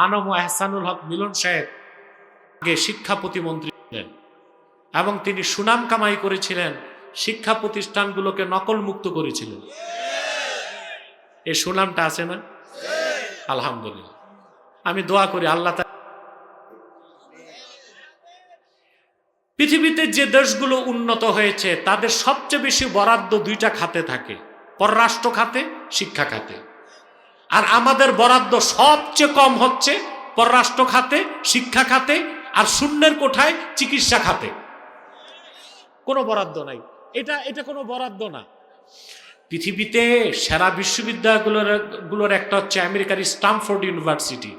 আনম এহসানুল হক মিলন সাহেব আগে শিক্ষা প্রতিমন্ত্রী ছিলেন এবং তিনি সুনাম কামাই করেছিলেন, শিক্ষা প্রতিষ্ঠানগুলোকে নকল মুক্ত করেছিলেন। এই সুনামটা আছে না? আলহামদুলিল্লাহ। আমি দোয়া করি আল্লাহ পৃথিবীতে যে দেশগুলো উন্নত হয়েছে তাদের সবচেয়ে বেশি বরাদ্দ দুইটা খাতে থাকে, পররাষ্ট্র খাতে, শিক্ষা খাতে। আর আমাদের বরাদ্দ সবচেয়ে কম হচ্ছে পররাষ্ট্র খাতে, শিক্ষা খাতে, আর শূন্যের কোঠায় চিকিৎসা খাতে। কোনো বরাদ্দ নাই। এটা কোনো বরাদ্দ না। পৃথিবীতে সেরা বিশ্ববিদ্যালয়গুলোর একটা হচ্ছে আমেরিকার স্ট্যামফোর্ড ইউনিভার্সিটি।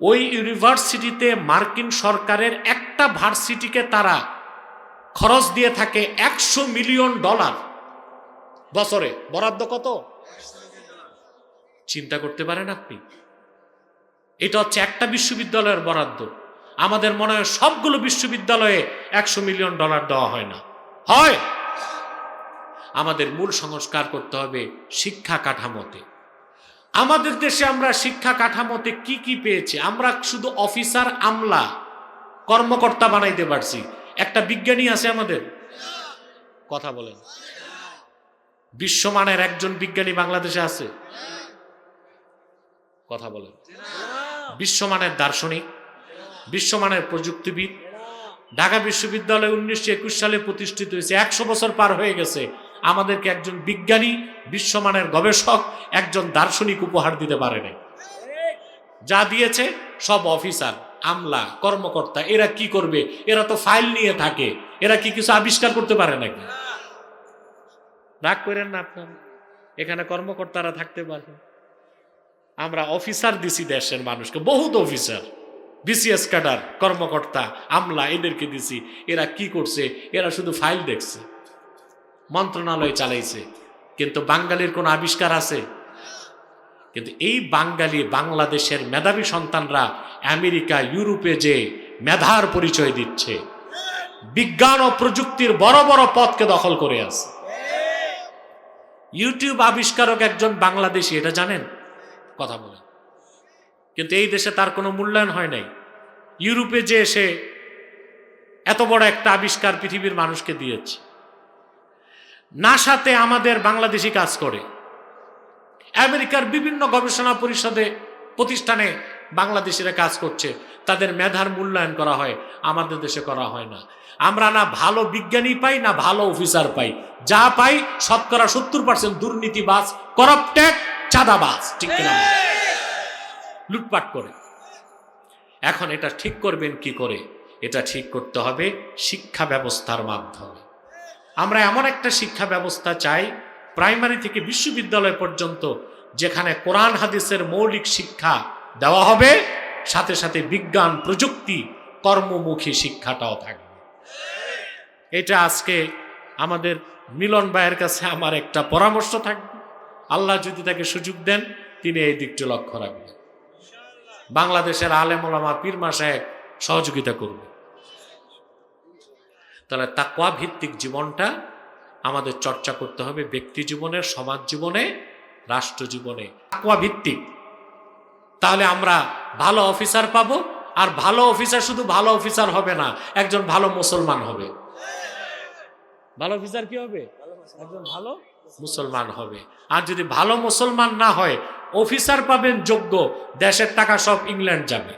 ওই ইউনিভার্সিটিতে মার্কিন সরকারের একটা ভার্সিটিকে তারা খরচ দিয়ে থাকে $100 মিলিয়ন বছরে। বরাদ্দ কত? চিন্তা করতে পারেন আপনি? এটা হচ্ছে একটা বিশ্ববিদ্যালয়ের বরাদ্দ। আমাদের মনে হয় সবগুলো বিশ্ববিদ্যালয়ে $100 মিলিয়ন দেওয়া হয় না। হয়। আমাদের মূল সংস্কার করতে হবে শিক্ষা কাঠামোতে। আমাদের দেশে আমরা শিক্ষা কাঠামোতে কি কি পেয়েছি? আমরা শুধু অফিসার, আমলা, কর্মকর্তা বানাইতে পারছি। একটা বিজ্ঞানী আছে আমাদের? কথা বলেন। বিশ্বমানের একজন বিজ্ঞানী বাংলাদেশে আছে? কথা বলেন। বিশ্বমানের দার্শনিক, বিশ্বমানের প্রযুক্তিবিদ। ঢাকা বিশ্ববিদ্যালয় 1921 সালে প্রতিষ্ঠিত হয়েছে। 100 বছর পার হয়ে গেছে। আমাদেরকে একজন বিজ্ঞানী, বিশ্বমানের গবেষক, একজন দার্শনিক উপহার দিতে পারে না। যা দিয়েছে সব অফিসার, আমলা, কর্মকর্তা। এরা কি করবে? এরা তো ফাইল নিয়ে থাকে। এরা কি কিছু আবিষ্কার করতে পারে নাকি? রাগ করেন না আপনারা, এখানে কর্মকর্তারা থাকতে পারবে। আমরা অফিসার দিছি দেশের মানুষকে, বহুত অফিসার, বিসিএস ক্যাডার, কর্মকর্তা, আমলা, এদেরকে দিছি। এরা কি করছে? এরা শুধু ফাইল দেখছে, মন্ত্রণালয় চালাইছে। কিন্তু বাঙালির কোন আবিষ্কার আছে? কিন্তু এই বাংলাদেশের মেধাবী সন্তানরা আমেরিকা, ইউরোপে যে মেধার পরিচয় দিচ্ছে, বিজ্ঞান ও প্রযুক্তির বড় বড় পদকে দখল করে আছে। ইউটিউব আবিষ্কারক একজন বাংলাদেশী, এটা জানেন? কথা বলেন। কিন্তু এই দেশে তার কোনো মূল্যায়ন হয় নাই। ইউরোপে যে এসে এত বড় একটা আবিষ্কার পৃথিবীর মানুষকে দিয়েছে। নাসাতে আমাদের বাংলাদেশি কাজ করে। আমেরিকার বিভিন্ন গবেষণা প্রতিষ্ঠানে বাংলাদেশিরা কাজ করছে। তাদের মেধার মূল্যায়ন করা হয়, আমাদের দেশে করা হয় না। আমরা না ভালো বিজ্ঞানী পাই, না ভালো অফিসার পাই। যা পাই শতকরা 70% দুর্নীতিবাজ, করাপ্টেড, চাঁদাবাজ। ঠিক কিনা? লুটপাট করে। এখন এটা ঠিক করবেন কি করে? এটা ঠিক করতে হবে শিক্ষা ব্যবস্থার মাধ্যমে। আমরা এমন একটা শিক্ষা ব্যবস্থা চাই, প্রাইমারি থেকে বিশ্ববিদ্যালয় পর্যন্ত, যেখানে কোরআন হাদিসের মৌলিক শিক্ষা দেওয়া হবে, সাথে সাথে বিজ্ঞান, প্রযুক্তি, কর্মমুখী শিক্ষাটাও থাকবে। এটা আজকে আমাদের মিলন ভাইয়ের কাছে আমার একটা পরামর্শ থাকবে। আল্লাহ যদি তাকে সুযোগ দেন, তিনি এই দিকটি লক্ষ্য রাখবেন। বাংলাদেশের আলেম ওলামা, পীর মাশায়েখ সহযোগিতা করবে। তাহলে তাকওয়া ভিত্তিক জীবনটা আমাদের চর্চা করতে হবে, ব্যক্তি জীবনে, সমাজ জীবনে, রাষ্ট্র জীবনে। তাকওয়া ভিত্তিক। তাহলে আমরা ভালো অফিসার পাবো। আর ভালো অফিসার শুধু ভালো অফিসার হবে না, একজন ভালো মুসলমান হবে। ভালো অফিসার কি হবে? একজন ভালো মুসলমান হবে। আর যদি ভালো মুসলমান না হয়, অফিসার পাবেন যোগ্য, দেশের টাকা সব ইংল্যান্ড যাবে।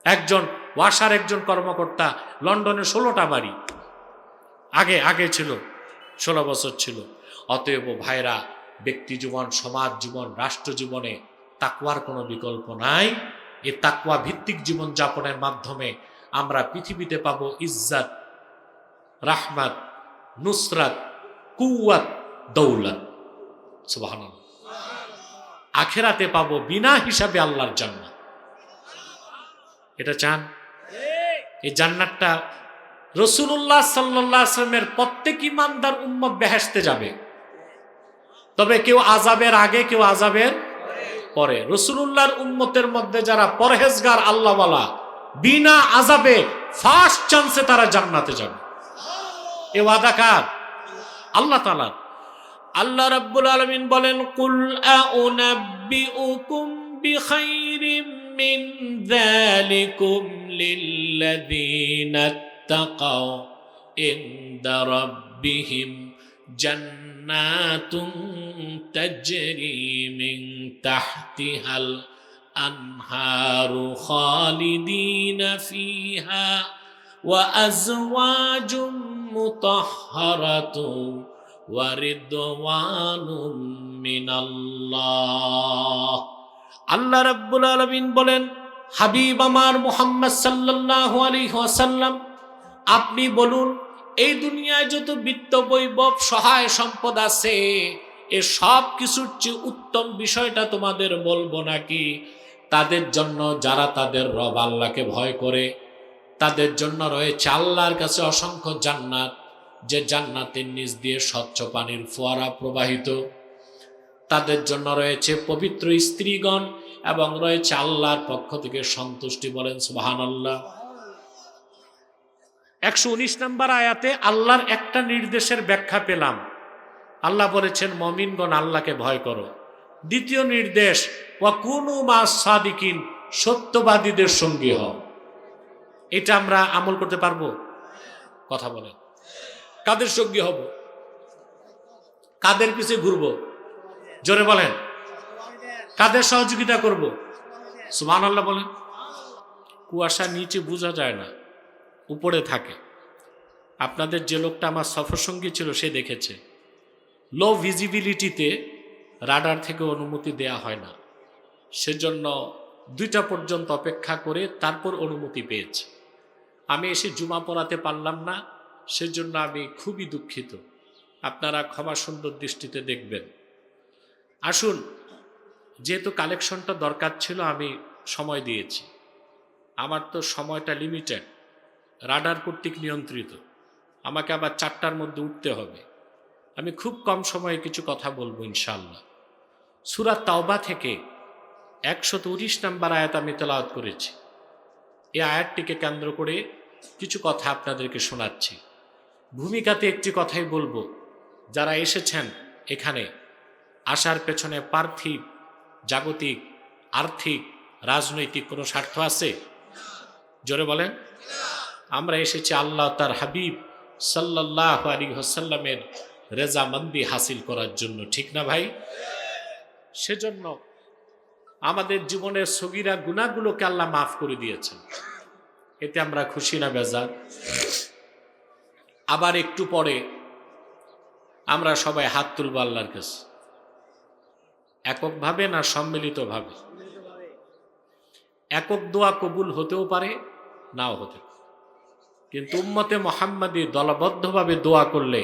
একজন ওয়াসার একজন কর্মকর্তা, লন্ডনে 16টা বাড়ি, আগে ছিল, 16 বছর ছিল। অতএব ভাইরা, ব্যক্তি জীবন, সমাজ জীবন, রাষ্ট্র জীবনে তাকওয়ার কোনো বিকল্প নাই। এই তাকওয়া ভিত্তিক জীবন যাপনের মাধ্যমে আমরা পৃথিবীতে পাবো ইজ্জত, রাহমাত, নুসরাত, কুওয়াত, দৌলত। সুবহানাল্লাহ। আখিরাতে পাবো বিনা হিসাবে আল্লাহর জান্নাত। এটা চান? এই জান্নাতটা রাসূলুল্লাহ সাল্লাল্লাহু আলাইহি ওয়াসাল্লামের প্রত্যেক ঈমানদার উম্মত বেহেশতে যাবে। তবে কেউ আযাবের আগে, কেউ আযাবের পরে। রাসূলুল্লাহর উম্মতের মধ্যে যারা পরহেজগার, আল্লাহওয়ালা, বিনা আযাবে ফার্স্ট চান্সে তারা জান্নাতে যাবে। এ ওয়াদা কার? আল্লাহ তাআলা। আল্লাহ রাব্বুল আলামিন বলেন, কুল আউনাব্বিউকুম বিখাইর খায়রিম মিন যালিকুম লিল্লাযীনা ইত্তাকাও ইনদা রাব্বিহিম জান্নাতুন তাজরি মিন তাহতিহাল আনহারু খালিদিনা ফিহা ওয়া আজওয়াজুম মুতাহহারাতুন ওয়া রিদওয়ানুম মিনাল্লাহ। আল্লাহ রাব্বুল আলামিন বলেন, হাবিব আমার মুহাম্মদ সাল্লাল্লাহু আলাইহি ওয়াসাল্লাম, আপনি বলুন, এই দুনিয়ায় যত বিত্ত বৈভব সহায় সম্পদ আছে, এ সব কিছুর চেয়ে উত্তম বিষয়টা তোমাদের বলবো নাকি? তাদের জন্য যারা তাদের রব আল্লাহকে ভয় করে, তাদের জন্য রয়েছে আল্লাহর কাছে অসংখ্য জান্নাত, যে জান্নাতের নিচ দিয়ে স্বচ্ছ পানির ফোয়ারা প্রবাহিত। তাদের জন্য রয়েছে পবিত্র স্ত্রীগণ এবং রয়েছে আল্লাহর পক্ষ থেকে সন্তুষ্টি। বলেন সুবহানাল্লাহ। 119 নম্বর আয়াতে আল্লাহর একটা নির্দেশের ব্যাখ্যা পেলাম। আল্লাহ বলেছেন, মুমিনগণ আল্লাহকে ভয় করো। দ্বিতীয় নির্দেশ, ওয়াকুনু মাস সাদিকিন, সত্যবাদীদের সঙ্গী হও। এটা আমরা আমল করতে পারবো? কথা বলেন, কাদের সঙ্গী হব? কাদের পিছে ঘুরবো? জোরে বলেন, কাদের সহযোগিতা করব? সুবহানাল্লাহ বলেন। কুয়াশা নিচে বোঝা যায় না, উপরে থাকে। আপনাদের যে লোকটা আমার সফরসঙ্গী ছিল সে দেখেছে, লো ভিজিবিলিটিতে রাডার থেকে অনুমতি দেয়া হয় না, সেজন্য 2টা পর্যন্ত অপেক্ষা করে তারপর অনুমতি পেয়েছে। আমি এসে জুমা পড়াতে পারলাম না, সেজন্য আমি খুবই দুঃখিত। আপনারা ক্ষমা সুন্দর দৃষ্টিতে দেখবেন। আসুন, যেহেতু কালেকশনটা দরকার ছিল আমি সময় দিয়েছি। আমার তো সময়টা লিমিটেড, রাডার কর্তৃক নিয়ন্ত্রিত। আমাকে আবার 4টার মধ্যে উঠতে হবে। আমি খুব কম সময়ে কিছু কথা বলবো ইনশাআল্লাহ। সূরা তাওবা থেকে 119 নম্বর আয়াত আমি তেলাওয়াত করেছি। এই আয়াতটিকে কেন্দ্র করে কিছু কথা আপনাদেরকে শোনাচ্ছি। ভূমিকাতে একটি কথাই বলবো, যারা এসেছেন এখানে, আসার পেছনে পার্থিব, জাগতিক, আর্থিক, রাজনৈতিক কোনো স্বার্থ আছে? জোরে বলেন। আমরা এসেছি আল্লাহ তার হাবিব সাল্লাল্লাহু আলাইহি ওয়াসাল্লামের রেজামন্দি হাসিল করার জন্য, ঠিক না ভাই? সেজন্য আমাদের জীবনের সগীরা গুনাহগুলোকে আল্লাহ মাফ করে দিয়েছেন, এতে আমরা খুশি না বেজার? আবার একটু পরে আমরা সবাই হাত তুলব আল্লাহর কাছে, এককভাবে না সম্মিলিতভাবে। একক দোয়া কবুল হতেও পারে, নাও হতে পারে, কিন্তু উম্মতে মুহাম্মাদি দলবদ্ধভাবে দোয়া করলে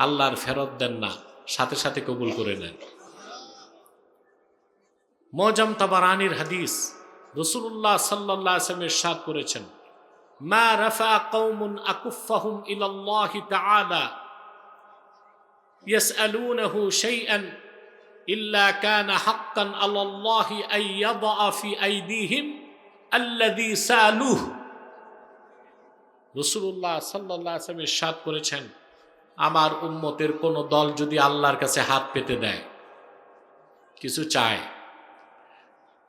আল্লাহর ফেরত দেন না, সাথে সাথে কবুল করে নেন। মুআজ্জাম তাবারানির হাদিস, রাসূলুল্লাহ সাল্লাল্লাহু আলাইহি ওয়াসাল্লাম ইরশাদ করেছেন, মা রাফা কওমুন আকুফাহুম ইলাল্লাহি তাআলা ইয়াসআলুনাহু শাইআন ইল্লা কানা হাক্কান আলাল্লাহি আন ইয়াদা ফি আইদিহিম আল্লাযী সালুহু। রাসূলুল্লাহ সাল্লাল্লাহু আলাইহি ওয়াসাল্লাম ইরশাদ করেছেন, আমার উম্মতের কোন দল যদি আল্লাহর কাছে হাত পেতে দেয়, কিছু চায়,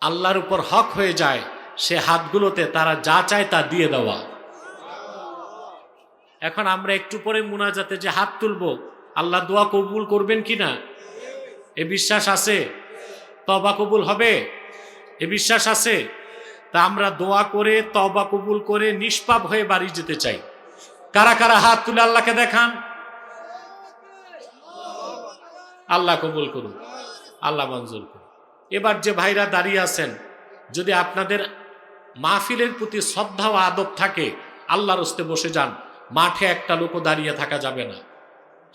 আল্লাহর উপর হক হয়ে যায়, সে হাতগুলোতে তারা যা চায় তা দিয়ে দেওয়া। এখন আমরা একটু পরে মুনাজাতে যে হাত তুলবো, আল্লাহ দোয়া কবুল করবেন কিনা এ বিশ্বাস আছে? তওবা কবুল হবে এ বিশ্বাস আছে? তা আমরা দোয়া করে তওবা কবুল করে নিষ্পাপ হয়ে বাড়ি যেতে চাই। কারা কারা হাত তুলে আল্লাহকে দেখান? আল্লাহ কবুল করুন, আল্লাহ মঞ্জুর করুন। এবার যে ভাইরা দাঁড়িয়ে আছেন, যদি আপনাদের মাহফিলের প্রতি শ্রদ্ধা ও আদব থাকে, আল্লাহর হস্তে বসে যান। মাঠে একটা লোকও দাঁড়িয়ে থাকা যাবে না।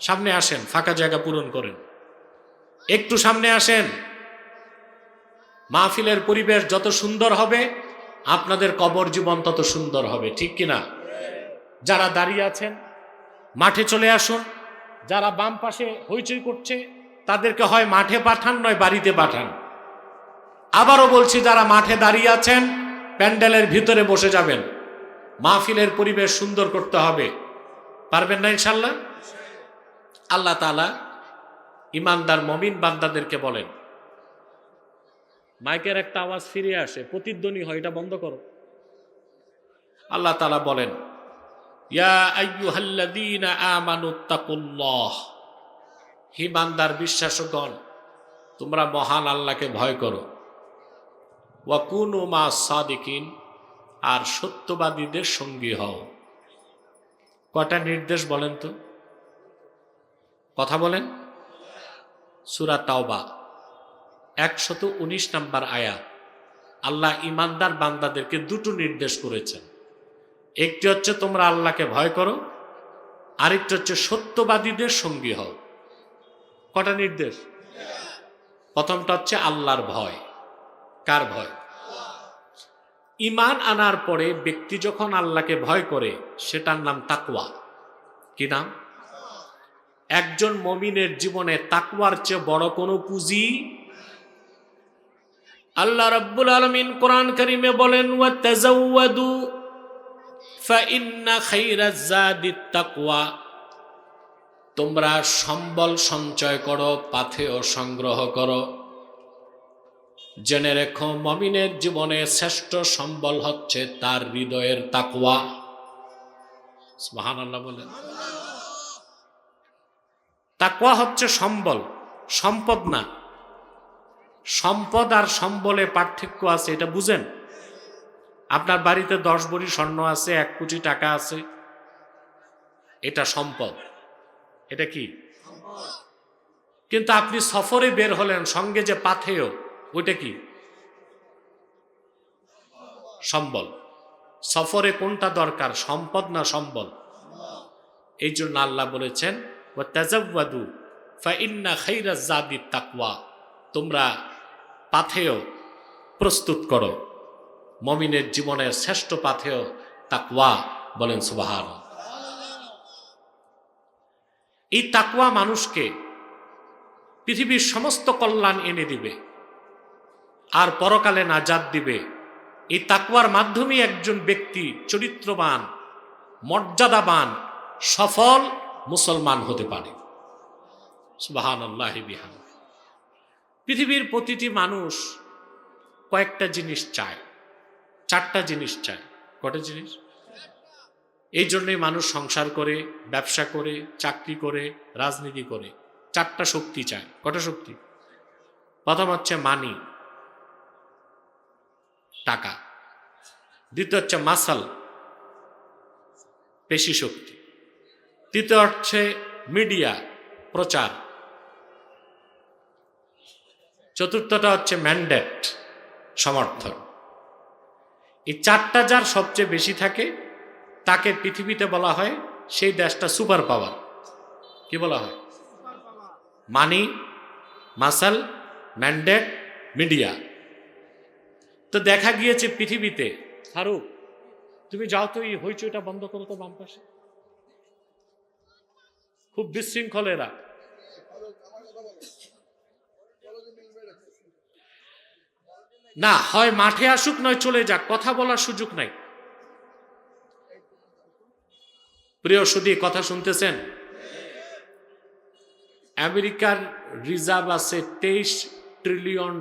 সামনে আসেন, ফাঁকা জায়গা পূরণ করেন, একটু সামনে আসেন। মাহফিলের পরিবেশ যত সুন্দর হবে, আপনাদের কবর জীবন তত সুন্দর হবে, ঠিক কিনা? যারা দাঁড়িয়ে আছেন মাঠে চলে আসুন। যারা বাম পাশে হইচই করছে তাদেরকে হয় মাঠে পাঠান, নয় বাড়িতে পাঠান। আবারও বলছি, যারা মাঠে দাঁড়িয়ে আছেন প্যান্ডেলের ভিতরে বসে যাবেন। মাহফিলের পরিবেশ সুন্দর করতে হবে, পারবেন না ইনশাল্লাহ? আল্লাহ তাআলা ইমানদার মুমিন বান্দাদেরকে বলেন, মাইকের একটা আওয়াজ ফিরে আসে, প্রতিধ্বনি হয়, এটা বন্ধ করো। আল্লাহ তাআলা বলেন, ইয়া আইয়ুহাল্লাযীনা আমানুত্তাকুল্লাহ, হে বান্দার বিশ্বাসগণ, তোমরা মহান আল্লাহকে ভয় করো। ওয়া কুনু মা'আস সাদিকিন, আর সত্যবাদীদের সঙ্গী হও। কয়টা নির্দেশ বলেন তো, কথা বলেন। সূরা তাওবা 119 নম্বর আয়াত। আল্লাহ ইমানদার বান্দাদেরকে দুটো নির্দেশ করেছেন। একটি হচ্ছে তোমরা আল্লাহকে ভয় করো, আরেকটি হচ্ছে সত্যবাদীদের সঙ্গী হও। কটা নির্দেশ? প্রথমটা হচ্ছে আল্লাহর ভয়। কার ভয়? ঈমান আনার পরে ব্যক্তি যখন আল্লাহকে ভয় করে, সেটার নাম তাকওয়া। কি নাম? একজন মুমিনের জীবনে তাকওয়ার চেয়ে বড় কোনো পুঁজি। আল্লাহ রাব্বুল আলামিন কোরআন কারীমে বলেন, ওয়া তাযাওয়াদু ফাইন্না খায়রাজ যাদিত তাকওয়া, তোমরা সম্বল সঞ্চয় করো, পাথেয় সংগ্রহ করো। জেনে রেখো, মুমিনের জীবনে শ্রেষ্ঠ সম্বল হচ্ছে তার হৃদয়ের তাকওয়া। সুবহানাল্লাহ বলেন। তাকওয়া হচ্ছে সম্বল, সম্পদ না। সম্পদ আর সম্বলে পার্থক্য আছে, এটা বুঝেন। আপনার বাড়িতে 10 ভরি স্বর্ণ আছে, 1 কোটি টাকা আছে, এটা সম্পদ। এটা কি? কিন্তু আপনি সফরে বের হলেন, সঙ্গে যে পাথেয়, ওইটা কি? সম্বল। সফরে কোনটা দরকার, সম্পদ না সম্বল? এই জন্য আল্লাহ বলেছেন, ওয়া তাযাওয়াদু ফাইন্না খায়রাজ যাদিত তাকওয়া, তোমরা পাথেয় প্রস্তুত করো। মুমিনের জীবনের শ্রেষ্ঠ পাথেয় তাকওয়া। বলেন সুবহানাল্লাহ। এই তাকওয়া মানুষকে পৃথিবীর সমস্ত কল্যাণ এনে দিবে আর পরকালে নাজাত দিবে। এই তাকওয়ার মাধ্যমে একজন ব্যক্তি চরিত্রবান, মর্যাদাবান, সফল মুসলমান হতে পারে। সুবহানাল্লাহি বিহামদিহি। পৃথিবীর প্রতিটি মানুষ কয়েকটা জিনিস চায়, 4টা জিনিস চায়। কটা জিনিস? এই জন্যই মানুষ সংসার করে, ব্যবসা করে, চাকরি করে, রাজনীতি করে। 4টা শক্তি চায়। কটা শক্তি? প্রথম হচ্ছে মানি, টাকা। দ্বিতীয় হচ্ছে মাসাল, পেশি শক্তি। তৃতীয় হচ্ছে মিডিয়া, প্রচার। চতুর্থটা হচ্ছে ম্যান্ডেট, সমর্থন। এই 4টা যার সবচেয়ে বেশি থাকে, তাকে পৃথিবীতে বলা হয়, সেই দেশটা সুপার পাওয়ার। কি বলা হয়? মানি, মাসাল, ম্যান্ডেট, মিডিয়া। তো দেখা গিয়েছে পৃথিবীতে, ফারুক তুমি যাও তো, এই হইচইটা বন্ধ করো তো বাম পাশে, খুব বিশৃঙ্খল এরা। না হয় মাঠে আসুক, নয় চলে যাক, কথা বলার সুযোগ নাই। প্রিয় সুধী, কথা শুনতেছেন? আমেরিকার রিজার্ভ আছে $23 ট্রিলিয়ন।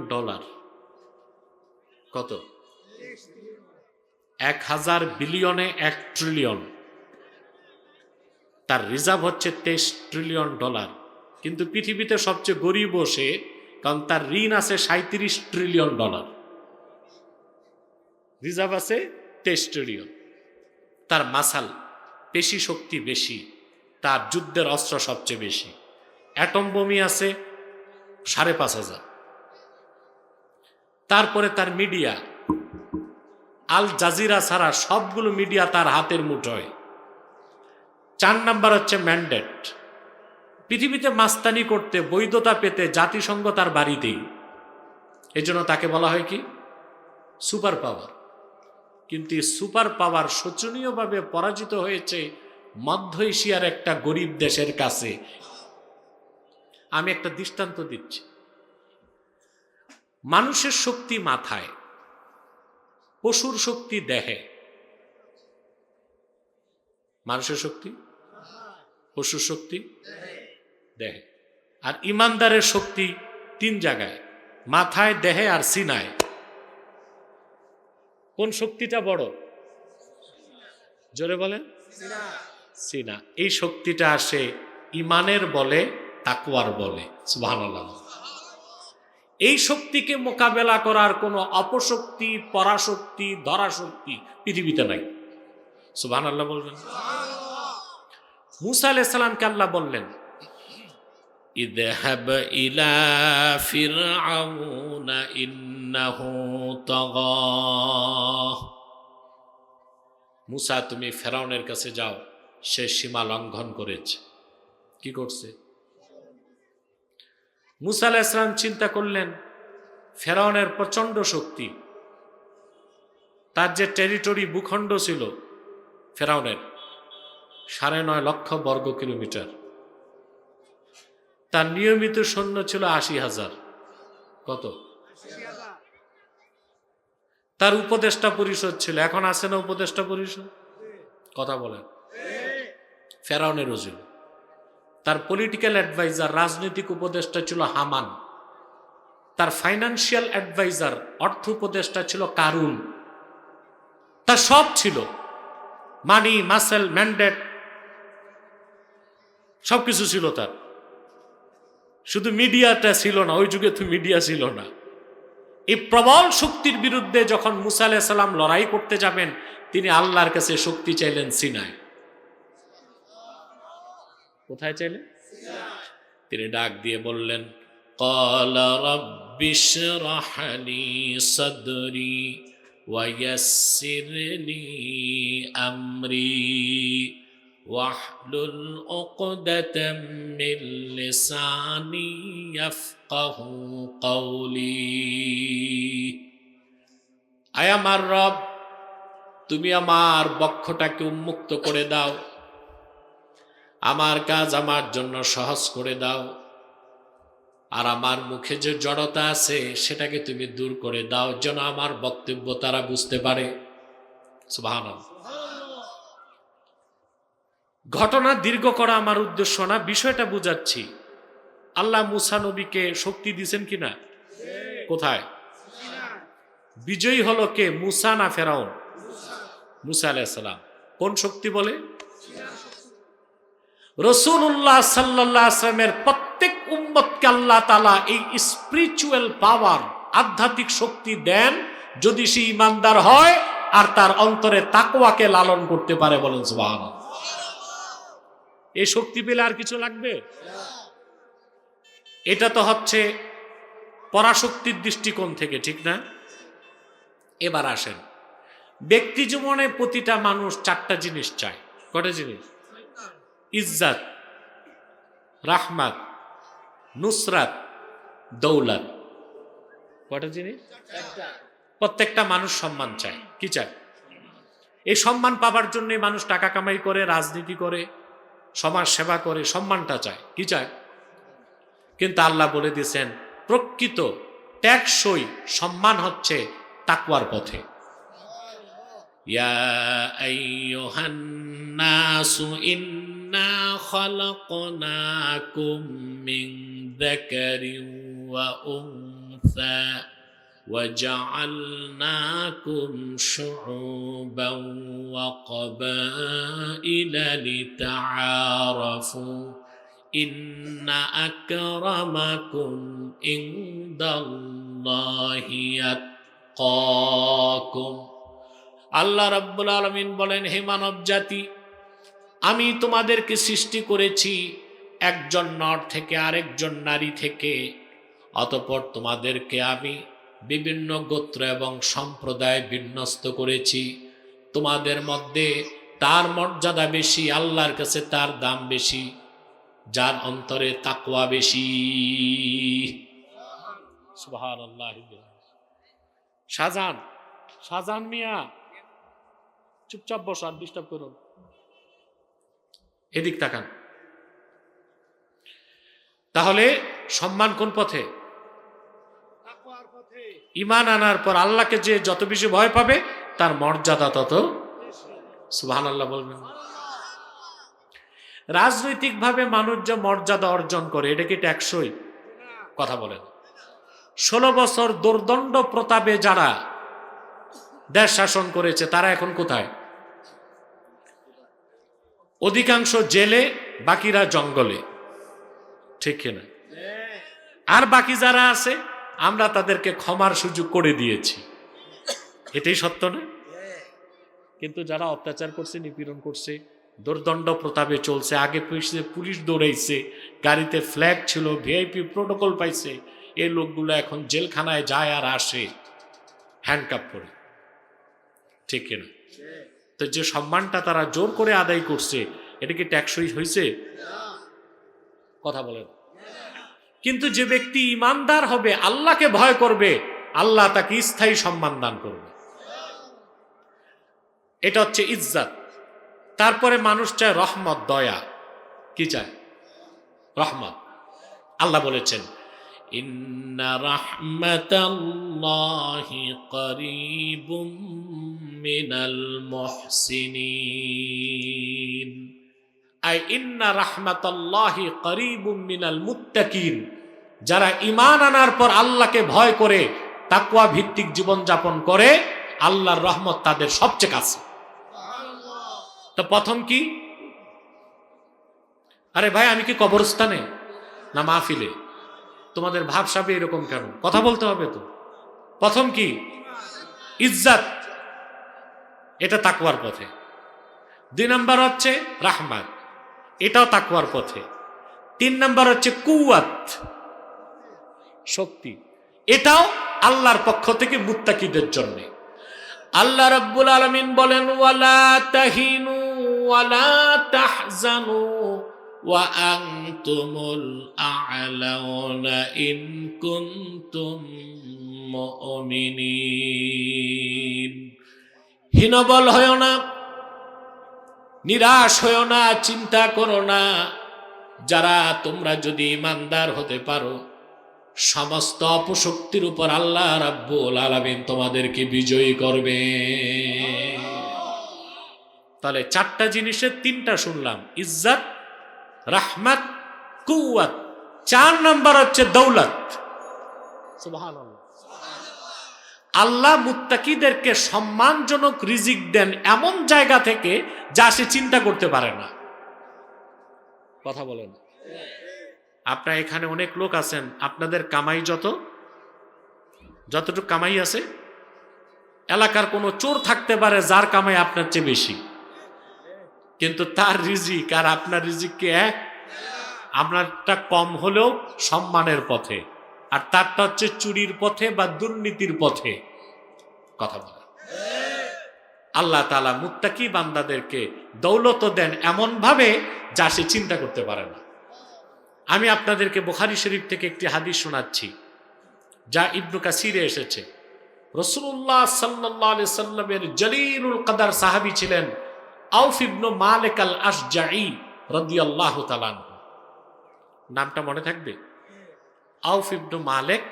কত? 1000 বিলিয়নে 1 ট্রিলিয়ন। তার রিজার্ভ হচ্ছে $23 ট্রিলিয়ন। কিন্তু পৃথিবীতে সবচেয়ে গরিব সে, কারণ তার ঋণ আছে $37 ট্রিলিয়ন। রিজার্ভ আছে 23 ট্রিলিয়ন। তার মাসাল, পেশি শক্তি বেশি, তার যুদ্ধের অস্ত্র সবচেয়ে বেশি। অ্যাটম বোমই আছে 5,500। তারপরে তার মিডিয়া, আল জাজিরা ছাড়া সবগুলো মিডিয়া তার হাতের মুঠোয়। 4 নাম্বার হচ্ছে ম্যান্ডেট। পৃথিবীতে মাস্তানি করতে, বৈধতা পেতে জাতিসংঘ তার বাড়িতেই। এই জন্য তাকে বলা হয় কি? Super power. কিন্তু এই সুপার পাওয়ার শোচনীয়ভাবে পরাজিত হয়েছে মধ্য এশিয়ার একটা গরিব দেশের কাছে। আমি একটা দৃষ্টান্ত দিচ্ছি। মানুষের শক্তি মাথায়, পশুর শক্তি দেহে। মানুষের শক্তি, পশুর শক্তি দেহে। আর ইমানদারের শক্তি 3 জায়গায়, মাথায়, দেহে আর সিনায়। কোন শক্তিটা বড়? জোরে বলেন। সিনা। এই শক্তিটা আসে ইমানের বলে, তাকওয়ার বলে। সুবহানাল্লাহ। এই শক্তিকে মোকাবেলা করার কোনো অপশক্তি, পরাশক্তি, ধরাশক্তি পৃথিবীতে নাই। সুবহানাল্লাহ বলবেন। মুসা আলাইহিস সালামকে আল্লাহ বললেন, ইযহাব ইলা ফিরআউনা ইন্নাহু তাগা। মুসা, তুমি ফেরাউনের কাছে যাও, সে সীমা লঙ্ঘন করেছে। কি করছে? মুসা আলাইহিস সালাম চিন্তা করলেন, ফেরাউনের প্রচন্ড শক্তি, তার যে টেরিটরি, ভূখণ্ড ছিল ফেরাউনের 9.5 লক্ষ বর্গ কিলোমিটার, তার নিয়মিত সৈন্য ছিল 80,000। কত? তার উপদেষ্টা পরিষদ ছিল। এখন আছে না উপদেষ্টা পরিষদ? কথা বলেন। ফেরাউনের ছিল। তার পলিটিক্যাল অ্যাডভাইজার, রাজনৈতিক উপদেষ্টা ছিল হামান। তার ফাইন্যান্সিয়াল অ্যাডভাইজার, অর্থ উপদেষ্টা ছিল কারুন। তার সব ছিল, মানি, মাসেল, ম্যান্ডেট, সবকিছু ছিল তার। শুধু মিডিয়াটা ছিল না, ওই যুগে তো মিডিয়া ছিল না। এই প্রবল শক্তির বিরুদ্ধে যখন মুসা আলাইহিস সালাম লড়াই করতে যাবেন, তিনি আল্লাহর কাছে শক্তি চাইলেন সিনায়। কোথায় চাইলেন? তিনি ডাক দিয়ে বললেন, ক্বালা রাব্বিশরাহ লি সাদরি ওয়া ইয়াসসির লি আমরি ওয়াহলুল উকদাতাম মিন লিসানি ইয়াফকাহু কওলি। আয় আমার রব, তুমি আমার বক্ষটাকে উন্মুক্ত করে দাও, আমার কাজ আমার জন্য সহজ করে দাও, আর আমার মুখে যে জড়তা আছে সেটাকে তুমি দূর করে দাও, যেন আমার বক্তব্য তারা বুঝতে পারে। সুবহানাল্লাহ। ঘটনা দীর্ঘ করা আমার উদ্দেশ্য না, বিষয়টা বুঝাচ্ছি। আল্লাহ মুসা নবীকে শক্তি দিয়েছেন কিনা? কোথায়? বিজয়ী হলো কে? মুসা না ফেরাউন? মুসা আলাইহিস সালাম। কোন শক্তি বলে? রাসূলুল্লাহ সাল্লাল্লাহু আলাইহি ওয়াসাল্লামের প্রত্যেক উম্মতকে আল্লাহ তাআলা এই স্পিরিচুয়াল পাওয়ার, আধ্যাত্মিক শক্তি দেন যদি সে ঈমানদার হয় আর তার অন্তরে তাকওয়াকে লালন করতে পারে। বলেন সুবহানাল্লাহ। এই শক্তি পেলে আর কিছু লাগবে? এটা তো হচ্ছে পরাশক্তির দৃষ্টিকোণ থেকে, ঠিক না? এবার আসেন, ব্যক্তি জীবনে প্রতিটা মানুষ 4টা জিনিস চায়। কটা জিনিস? ইজ্জত, রাহমাত, নুসরাত, দৌলত। কটা জিনিস? প্রত্যেকটা মানুষ সম্মান চায়। কি চায়? এই সম্মান পাবার জন্য মানুষ টাকা কামাই করে, রাজনীতি করে, সমাজ সেবা করে, সম্মানটা চায়। কি চায়? কিন্তু আল্লাহ বলে দিয়েছেন, প্রকৃত টেকসই সম্মান হচ্ছে তাকওয়ার পথে। ইয়া আইয়ুহান নাসু ইন্না খালাকনাকুম মিন যাকারিন ওয়া উনসা ওয়া জাআলনাকুম শুউবান ওয়া ক্বাবাইলা লিতাআরাফু ইন্না আকরামাকুম ইনদাল্লাহি আতকাকুম। আল্লাহ রাব্বুল আলামিন বলেন, হে মানব জাতি, আমি তোমাদেরকে সৃষ্টি করেছি একজন নর থেকে, আরেকজন নারী থেকে। অতঃপর তোমাদেরকে আমি বিভিন্ন গোত্র এবং সম্প্রদায় বিন্যস্ত করেছি। তোমাদের মধ্যে তার মর্যাদা বেশি, আল্লাহর কাছে তার দাম বেশি, যার অন্তরে তাকওয়া বেশি। সুবহানাল্লাহ। শাহজাহান মিয়া, চুপচাপ বসো, আর ডিস্টার্ব করুন। এদিক তাকান। তাহলে সম্মান কোন পথে? ঈমান আনার পর আল্লাহকে যে যত বেশি ভয় পাবে তার মর্যাদা তত। সুবহানাল্লাহ বলবেন। রাজনৈতিকভাবে মানুষ যে মর্যাদা অর্জন করে, এটা কি টেকসই? কথা বলেন। 16 বছর দুর্দণ্ড প্রতাপে যারা দেশ শাসন করেছে তারা এখন কোথায়? অধিকাংশ জেলে, বাকিরা জঙ্গলে, ঠিক কিনা? আর বাকি যারা আছে আমরা তাদেরকে ক্ষমার সুযোগ করে দিয়েছি, এটাই সত্য না? কিন্তু যারা অত্যাচার করছে, নিপীড়ন করছে, দুর্দণ্ড প্রতাপে চলছে, আগে পুলিশ দৌড়াইছে, গাড়িতে ফ্ল্যাগ ছিল, ভিআইপি প্রোটোকল পাইছে, এই লোকগুলো এখন জেলখানায় যায় আর আসে হ্যান্ডকাপ করে, ঠিক কিনা? তো যে সম্মানটা তারা জোর করে আদায় করছে, এটা কি ট্যাক্সই হয়েছে? কথা বলেন। কিন্তু যে ব্যক্তি ইমানদার হবে, আল্লাহকে ভয় করবে, আল্লাহ তাকে স্থায়ী সম্মান দান করবে। এটা হচ্ছে ইজ্জত। তারপরে মানুষ চায় রহমত, দয়া। কি চায়? রহমত। আল্লাহ বলেছেন, ইন্না রাহমাতাল্লাহি করিবুম মিনাল মুহসিনিন। আই ইন্না রাহমাতাল্লাহি করিবুম মিনাল মুত্তাকিন। যারা ঈমান আনার পর আল্লাহকে ভয় করে তাকওয়া ভিত্তিক জীবন যাপন করে, আল্লাহর রহমত তাদের সবচেয়ে কাছে। তো প্রথম কি? আরে ভাই, আমি কি কবরস্থানে না মাহফিলে? তোমাদের ভাবসাবে এরকম কেন? কথা বলতে হবে তো। প্রথম কি? ইজ্জত, এটা তাকওয়ার পথে। 2 নাম্বার হচ্ছে রাহমাত, এটাও তাকওয়ার পথে। 3 নাম্বার হচ্ছে কুওয়াত, শক্তি, এটাও আল্লাহর পক্ষ থেকে মুত্তাকিদের জন্য। আল্লাহ রাব্বুল আলামিন বলেন, ওয়ালা তাহিনু ওয়ালা তাহজানু ওয়া আনতুমুল আ'লাউনা ইন কুনতুম মুমিনিন। হীনবল হয়ো না, নিরাশ হয়ো না, চিন্তা করো না। যারা তোমরা যদি ঈমানদার হতে পারো, সমস্ত অপশক্তির উপর আল্লাহ রাব্বুল আলামিন তোমাদেরকে বিজয়ী করবে। তাহলে 4টা জিনিসের 3টা শুনলাম, ইজ্জত, রাহমাত, কুওয়াত। 4 নাম্বার হচ্ছে দৌলত। সুবহানাল্লাহ। আল্লাহ মুত্তাকিদেরকে সম্মানজনক রিজিক দেন এমন জায়গা থেকে যা সে চিন্তা করতে পারে না। কথা বলেন। আপনার এখানে অনেক লোক আছেন, আপনাদের কামাই যতটুকু কামাই আছে, এলাকার কোনো চোর থাকতে পারে যার কামাই আপনার চেয়ে বেশি, কিন্তু তার রিজিক আর আপনার রিজিক কি এক? আপনারটা কম হলেও সম্মানের পথে, আর তারটা হচ্ছে চুরির পথে বা দুর্নীতির পথে। কথা বলে। আল্লাহ তাআলা মুত্তাকি বান্দাদেরকে দৌলত দেন এমন ভাবে যা সে চিন্তা করতে পারে না। আমি আপনাদেরকে বুখারী শরীফ থেকে একটি হাদিস শোনাচ্ছি, যা ইবনে কাসিরে এসেছে। রাসূলুল্লাহ সাল্লাল্লাহু আলাইহি সাল্লামের জলিলুল কদর সাহাবী ছিলেন আউফ ইবনে মালিক আল আশজাঈ রাদিয়াল্লাহু তাআলা আনহু। নামটা মনে থাকবে? আউফ ইবনে মালিক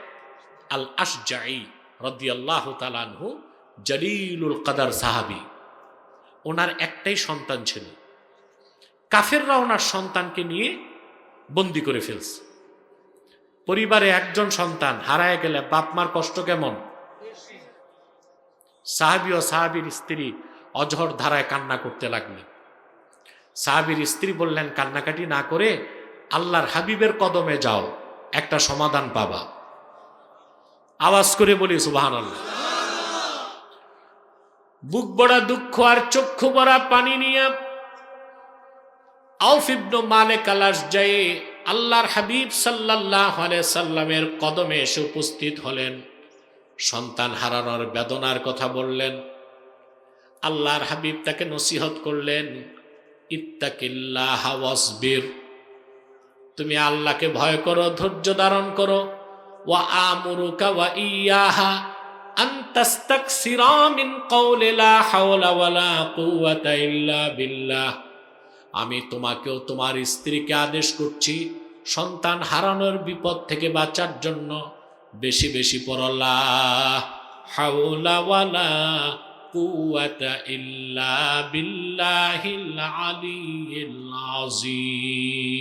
আল আশজাঈ রাদিয়াল্লাহু তাআলা আনহু, জলিলুল কদর সাহাবী। ওনার একটাই সন্তান ছিল। কাফেররা ওনার সন্তানকে নিয়ে বন্দি করে ফেলছে। পরিবারে একজন সন্তান হারায় গেলে বাপ মার কষ্ট কেমন? সাহাবী ও সাহাবীর স্ত্রী অঝর ধারায় কান্না করতে লাগলেন। সাহাবীর স্ত্রী বললেন, কান্নাকাটি না করে আল্লাহর হাবিবের কদমে যাও, একটা সমাধান পাবা। আওয়াজ করে বলি সুবহানাল্লাহ। বুক ভরা দুঃখ আর চক্ষু ভরা পানি নিয়ে আউফ ইবনে মালিক আল আশজাঈ আল্লাহর হাবিব সাল্লাল্লাহু আলাইহি সাল্লামের কদমে এসে উপস্থিত হলেন। সন্তান হারানোর বেদনার কথা বললেন। আল্লাহর হাবিব তাকে নসিহত করলেন, ইত্তাকিল্লাহ ওয়াসবির, তুমি আল্লাহকে ভয় করো, ধৈর্য ধারণ করো। ওয়া আমুরুকা ওয়া ইয়াহা আন তাস্তাকসিরা মিন কওলি লা হাওলা ওয়ালা কুওয়াতা ইল্লা বিল্লাহ। আমি তোমাকেও তোমার স্ত্রীকে আদেশ করছি, সন্তান হারানোর বিপদ থেকে বাঁচার জন্য বেশি বেশি পড়ো লা হাওলা ওয়ালা কুওয়াতা ইল্লা বিল্লাহিল আলিয়্যিল আযীম।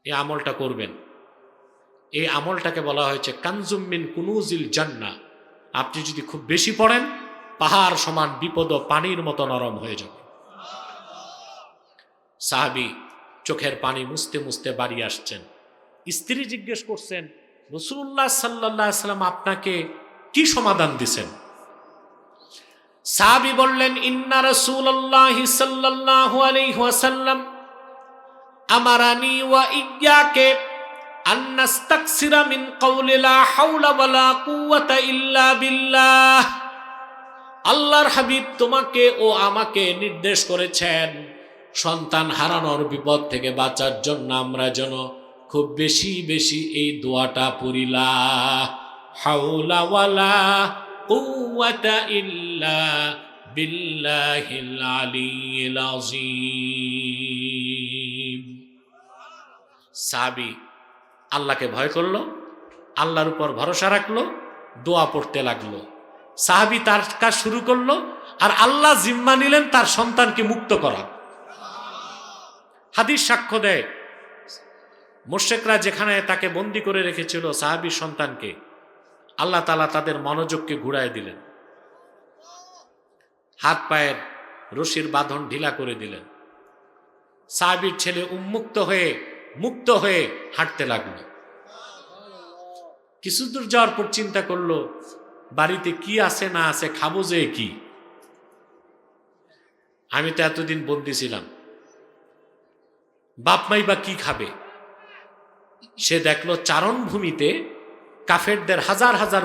এই আমলটা করবেন। এই আমলটাকে বলা হয়েছে কানজুম মিন কুনুজিল জান্নাহ। আপনি যদি খুব বেশি পড়েন, পাহাড় সমান বিপদ পানির মতো নরম হয়ে যাবে। সাহাবী চোখের পানি মুছতে মুছতে বাড়ি আসছেন। স্ত্রী জিজ্ঞেস করছেন, রাসূলুল্লাহ সাল্লাল্লাহু আলাইহি ওয়াসাল্লাম আপনাকে কি সমাধান দিছেন? সাহাবী বললেন, ইন্না রাসূলুল্লাহ সাল্লাল্লাহু আলাইহি ওয়াসাল্লাম আমারানি ওয়া ইয়্যাকে আন নাস্তাকসিরা মিন কওলি লা হাওলা ওয়ালা কুওয়াতা ইল্লা বিল্লাহ। আল্লাহর হাবিব তোমাকে ও আমাকে নির্দেশ করেছেন, সন্তান হারানোর বিপদ থেকে বাঁচার জন্য আমরা যেন খুব বেশি বেশি এই দোয়াটা পড়ি, লা হাওলা ওয়ালা কুওয়াতা ইল্লা বিল্লাহিল আলিয়্যিল আযীম। সাহাবী আল্লাহকে ভয় করলো, আল্লাহর উপর ভরসা রাখলো, দোয়া পড়তে লাগলো। সাহাবী তার কাজ শুরু করলো, আর আল্লাহ জিম্মা নিলেন তার সন্তানকে মুক্ত করা। হাদিস সাক্ষ্য দেয়, মুশরিকরা যেখানে তাকে বন্দী করে রেখেছিল সাহাবীর সন্তানকে, আল্লাহ তাআলা তাদের মনোযোগকে ঘুরায় দিলেন, হাত পায়ের রশির বাঁধন ঢিলা করে দিলেন। সাহাবীর ছেলে মুক্ত হয়ে হাঁটতে লাগলো। কিছু দূর যাওয়ার পর চিন্তা করলো, বাড়িতে কি আছে না আছে, খাবো যে কি, আমি তো এতদিন বন্দী ছিলাম, বাপ মাই বা কি খাবে। সে দেখলো চারণভূমিতে কাফেরদের হাজার হাজার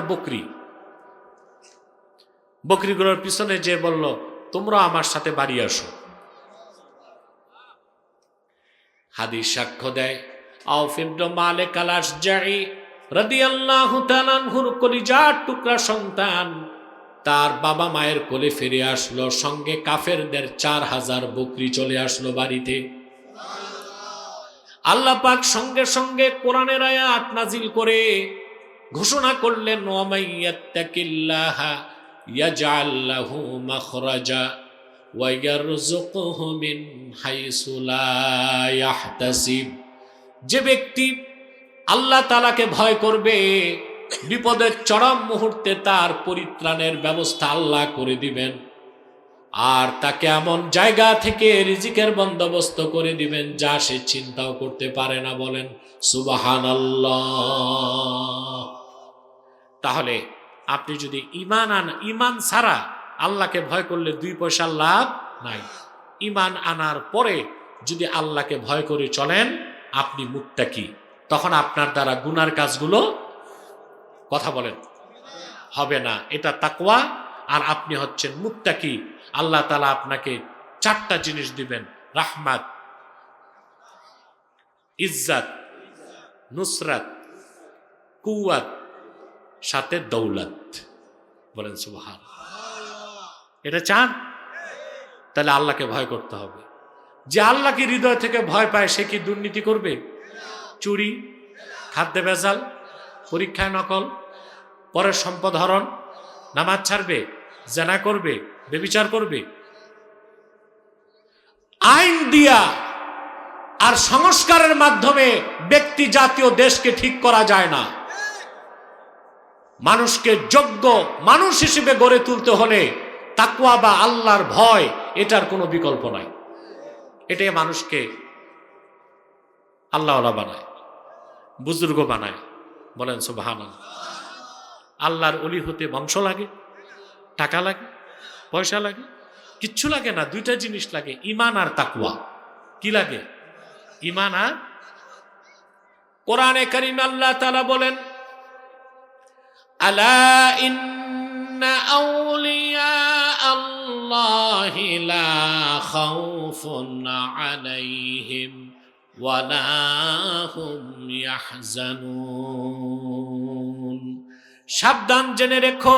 বকরিগুলোর পিছনে যে বলল, তোমরা আমার সাথে বাড়ি আসো। হাদিস সাক্ষ্য দেয়, আউফ ইবনে মালিক আল-আশজাঈ রাদিয়াল্লাহু তাআলা আনহুর কলিজার টুকরা সন্তান তার বাবা মায়ের কোলে ফিরে আসলো, সঙ্গে কাফেরদের 4000 বকরি চলে আসলো বাড়িতে। আল্লাহ পাক সঙ্গে সঙ্গে কোরআনের আয়াত নাজিল করে ঘোষণা করলেন, ওয়া মাইয়াত্তাকিল্লাহা ইয়াজআল লাহু মাখরাজা ওয়া ইয়ারযুকহু মিন হাইসু লা ইয়াহতাসিব। যে ব্যক্তি আল্লাহ তাআলাকে ভয় করবে, বিপদের চরম মুহূর্তে তার পরিত্রাণের ব্যবস্থা আল্লাহ করে দিবেন, আর তাকে এমন জায়গা থেকে রিজিকের বন্দোবস্ত করে দিবেন যা সে চিন্তাও করতে পারে না। বলেন সুবহানাল্লাহ। তাহলে আপনি যদি ঈমান ছাড়া আল্লাহকে ভয় করলে 2 পয়সার লাভ নাই। ঈমান আনার পরে যদি আল্লাহকে ভয় করে চলেন, আপনি মুত্তাকি। তখন আপনার দ্বারা গুনার কাজগুলো, কথা বলেন, হবে না। এটা তাকওয়া, আর আপনি হচ্ছেন মুত্তাকি। আল্লাহ তাআলা আপনাকে 4টা জিনিস দিবেন, রাহমাত, ইজ্জত, নুসরাত, কুওয়াত, সাথে দৌলত। বলেন সুবহানাল্লাহ। এটা চান? তাহলে আল্লাহকে ভয় করতে হবে। যে আল্লাহকে হৃদয় থেকে ভয় পায় সে কি দুর্নীতি করবে? চুরি, খাদ্যে ভেজাল, পরীক্ষায় নকল, পরের সম্পদ হরণ, নামাজ ছাড়বে, জেনা করবে, ব্যভিচার করবে? আইন দিয়া আর সংস্কারের মাধ্যমে ব্যক্তি জাতীয় দেশকে ঠিক করা যায় না। মানুষকে যোগ্য মানুষ হিসেবে গড়ে তুলতে হলে তাকওয়া বা আল্লাহর ভয়, এটার কোনো বিকল্প নাই। এটাই মানুষকে আল্লাহওয়ালা বানায়, বুজুর্গ বানায়। বলেন সুবহানাল্লাহ। আল্লাহর ওলি হতে বংশ লাগে, টাকা লাগে, পয়সা লাগে? কিচ্ছু লাগে না। 2টা জিনিস লাগে, ঈমান আর তাকওয়া। কি লাগে? ঈমান আর। কোরআনে কারীম আল্লাহ তাআলা বলেন, আলা ইন্না আউলিয়া আল্লাহি লা খাউফুন আলাইহিম ওয়া লা হুম ইয়াহজানুন। সাবধান, জেনে রেখো,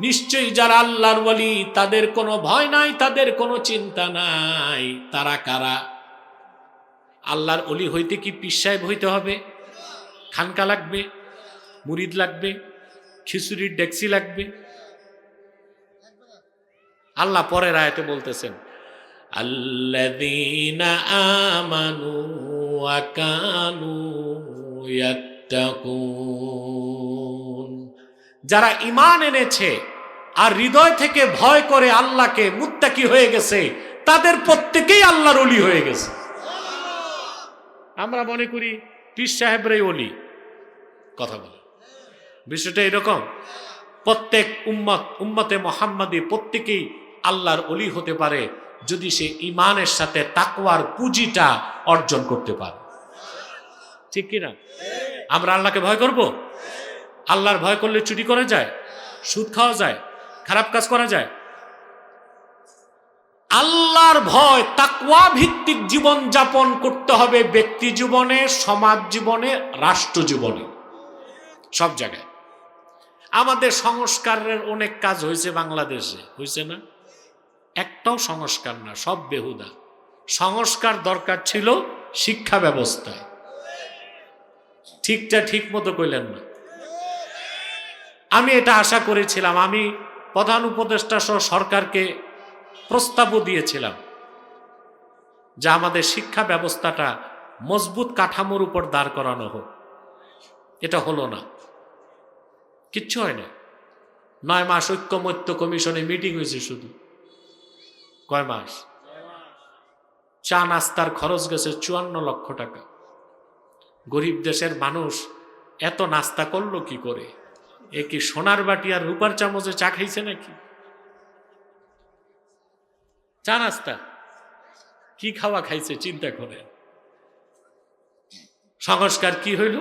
নিশ্চয়ই যারা আল্লাহর ওলি তাদের কোনো ভয় নাই, তাদের কোনো চিন্তা নাই। তারা কারা? আল্লাহর ওলি হইতে কি পীর সাহেব হইতে হবে? খানকা লাগবে, মুরিদ লাগবে, খিচুড়ির ডেকসি লাগবে? আল্লাহ পরের আয়াতে বলতেছেন, আল্লাযীনা আমানু ওয়া কানু ইয়াত্তাকুন। যারা ঈমান এনেছে আর হৃদয় থেকে ভয় করে আল্লাহকে, মুত্তাকি হয়ে গেছে, তাদের প্রত্যেকেই আল্লাহর ওলি হয়ে গেছে। আমরা মনে করি পীর সাহেবরাই ওলি, কথা বলে বিষয়টা এরকম। প্রত্যেক উম্মতে মুহাম্মাদি প্রত্যেকেই আল্লাহর ওলি হতে পারে যদি সে ঈমানের সাথে তাকওয়ার পুঁজিটা অর্জন করতে পারে, ঠিক কিনা? আমরা আল্লাহকে ভয় করব? আল্লাহর ভয় করলে চুরি করা যায়, সুদ খাওয়া যায়, খারাপ কাজ করা যায়? আল্লাহর ভয়, তাকওয়া ভিত্তিক জীবন যাপন করতে হবে ব্যক্তি জীবনে, সমাজ জীবনে, রাষ্ট্র জীবনে, সব জায়গায়। আমাদের সংস্কারের অনেক কাজ হয়েছে বাংলাদেশে, হয়েছে না? একটাও সংস্কার না, সব বেহুদা। সংস্কার দরকার ছিল শিক্ষা ব্যবস্থায়। ঠিকটা ঠিক মতো কইলেন না। আমি এটা আশা করেছিলাম, আমি প্রধান উপদেষ্টা সহ সরকারকে প্রস্তাবও দিয়েছিলাম যে আমাদের শিক্ষা ব্যবস্থাটা মজবুত কাঠামোর উপর দাঁড় করানো হোক। এটা হলো না, কিচ্ছু হয় না। 9 মাস ঐক্যমত্য কমিশনে মিটিং হয়েছে, শুধু কয় মাস? চা নাস্তার খরচ গেছে 54 লক্ষ টাকা। গরিব দেশের মানুষ এত নাস্তা করলো কি করে? এ কি সোনার বাটি আর রূপার চামচে চা খাইছে নাকি? চা নাস্তা কি খাওয়া খাইছে চিন্তা করে। সংস্কার কি হইল?